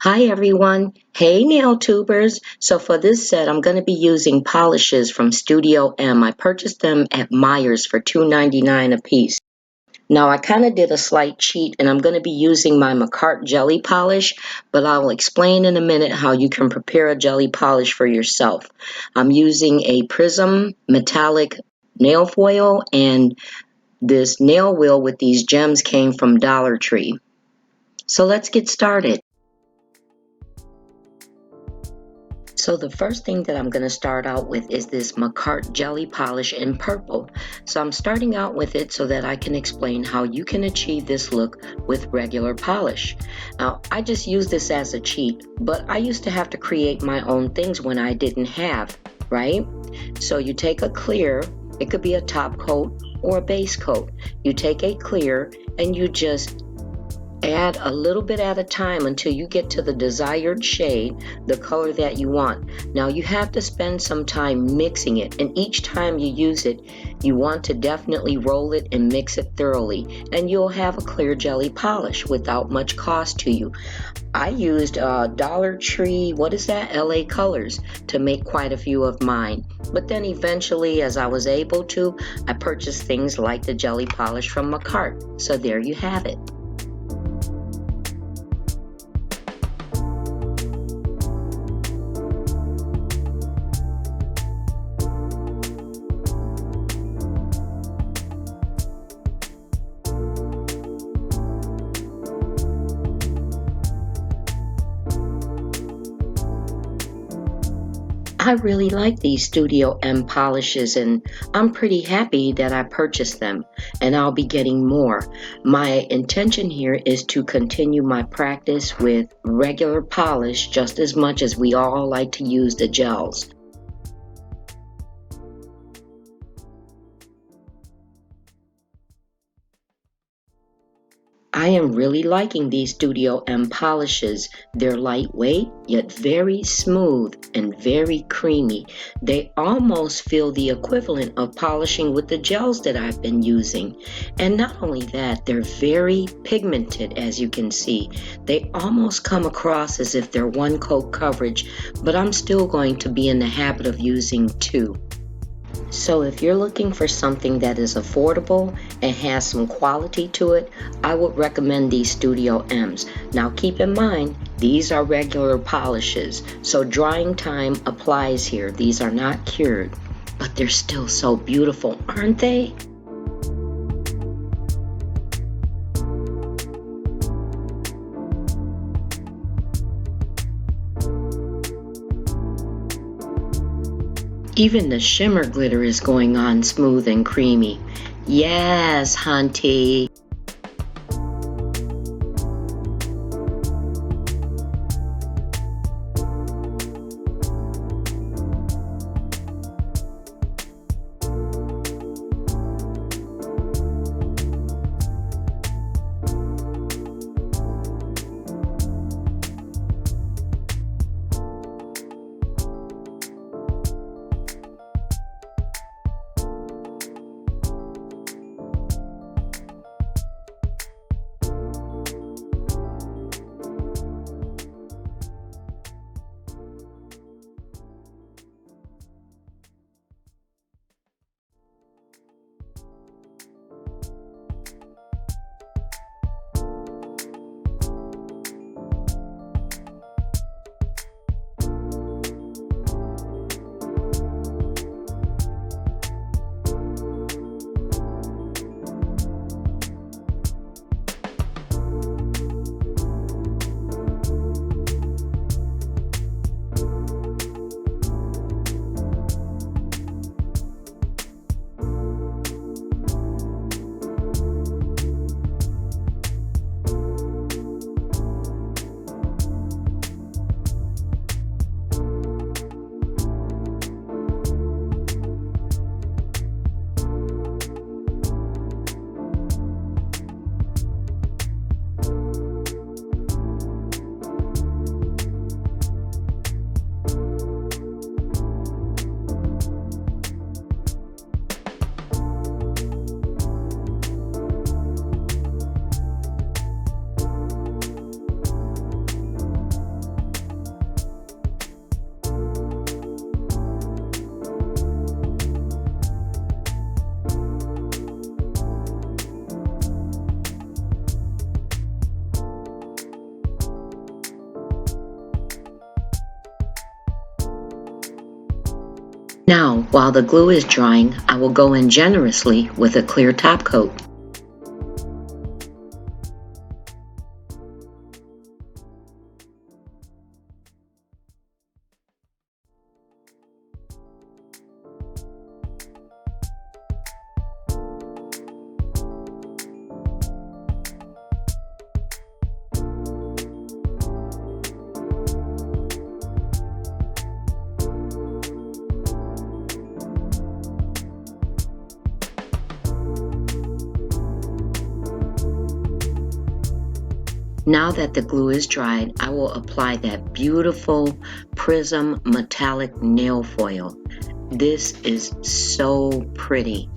Hi everyone. Hey NailTubers. So for this set, I'm going to be using polishes from Studio M. I purchased them at Meijer's for $2.99 a piece. Now I kind of did a slight cheat and I'm going to be using my McCart jelly polish, but I'll explain in a minute how you can prepare a jelly polish for yourself. I'm using a Prism metallic nail foil, and this nail wheel with these gems came from Dollar Tree. So let's get started. So the first thing that I'm going to start out with is this McCart jelly polish in purple. So I'm starting out with it so that I can explain how you can achieve this look with regular polish. Now I just use this as a cheat, but I used to have to create my own things when I didn't have, right? So you take a clear, it could be a top coat or a base coat. You take a clear and you just add a little bit at a time until you get to the desired shade, the color that you want. Now you have to spend some time mixing it, and each time you use it, you want to definitely roll it and mix it thoroughly, and you'll have a clear jelly polish without much cost to you. I used Dollar Tree, what is that, LA Colors, to make quite a few of mine. But then eventually, as I was able to, I purchased things like the jelly polish from McCart. So there you have it. I really like these Studio M polishes, and I'm pretty happy that I purchased them, and I'll be getting more. My intention here is to continue my practice with regular polish just as much as we all like to use the gels. I am really liking these Studio M polishes. They're lightweight, yet very smooth and very creamy. They almost feel the equivalent of polishing with the gels that I've been using. And not only that, they're very pigmented, as you can see. They almost come across as if they're one coat coverage, but I'm still going to be in the habit of using two. So if you're looking for something that is affordable and has some quality to it, I would recommend these Studio M's. Now keep in mind, these are regular polishes, so drying time applies here. These are not cured, but they're still so beautiful, aren't they? Even the shimmer glitter is going on smooth and creamy. Yes, hunty. Now, while the glue is drying, I will go in generously with a clear top coat. Now that the glue is dried, I will apply that beautiful prism metallic nail foil. This is so pretty.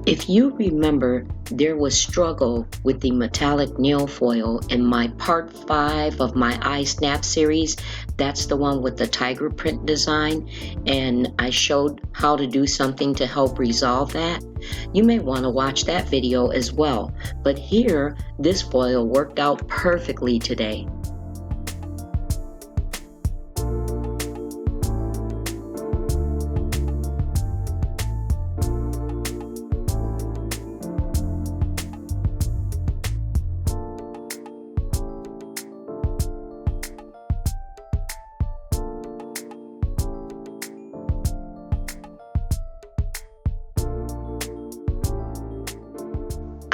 If you remember, there was struggle with the metallic nail foil in my part 5 of my eye snap series. That's the one with the tiger print design, and I showed how to do something to help resolve that. You may want to watch that video as well, but here this foil worked out perfectly today.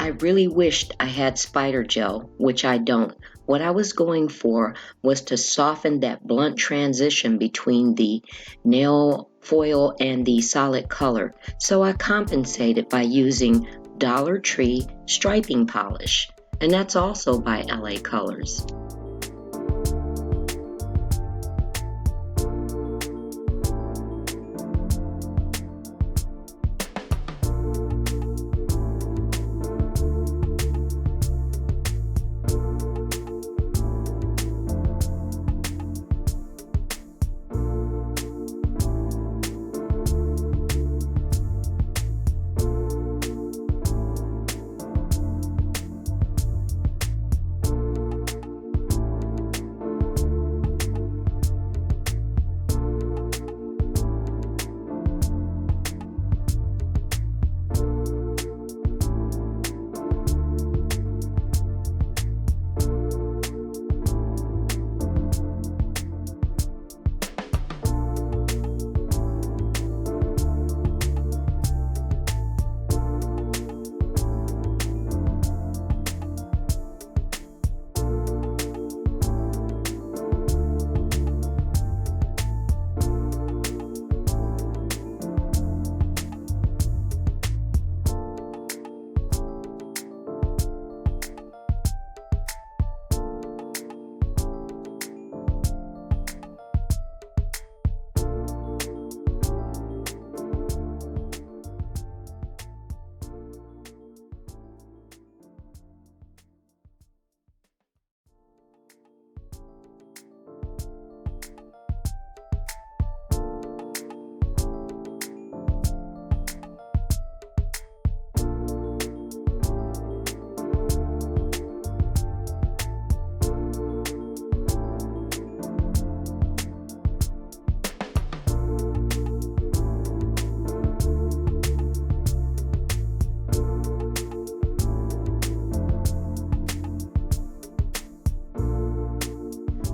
I really wished I had spider gel, which I don't. What I was going for was to soften that blunt transition between the nail foil and the solid color. So I compensated by using Dollar Tree striping polish, and that's also by LA Colors.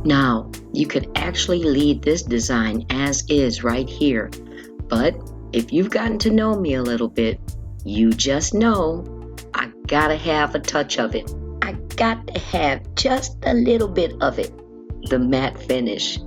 Now, you could actually leave this design as is right here, but if you've gotten to know me a little bit, you just know I gotta have a touch of it. I got to have just a little bit of it, the matte finish.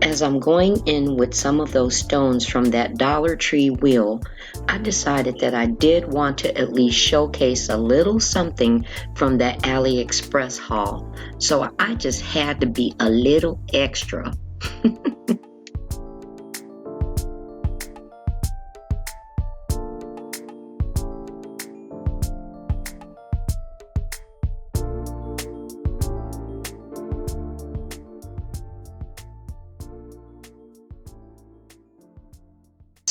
As I'm going in with some of those stones from that Dollar Tree wheel, I decided that I did want to at least showcase a little something from that AliExpress haul. So I just had to be a little extra.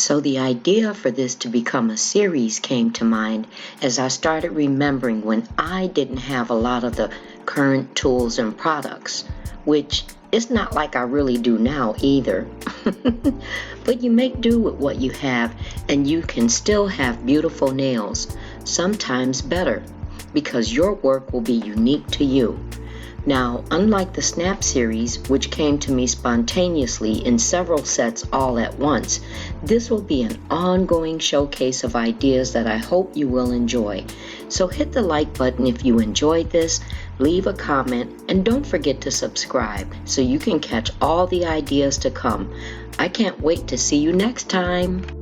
So the idea for this to become a series came to mind as I started remembering when I didn't have a lot of the current tools and products, which it's not like I really do now either. But you make do with what you have, and you can still have beautiful nails, sometimes better, because your work will be unique to you. Now, unlike the Snap series, which came to me spontaneously in several sets all at once, this will be an ongoing showcase of ideas that I hope you will enjoy. So hit the like button if you enjoyed this, leave a comment, and don't forget to subscribe so you can catch all the ideas to come. I can't wait to see you next time.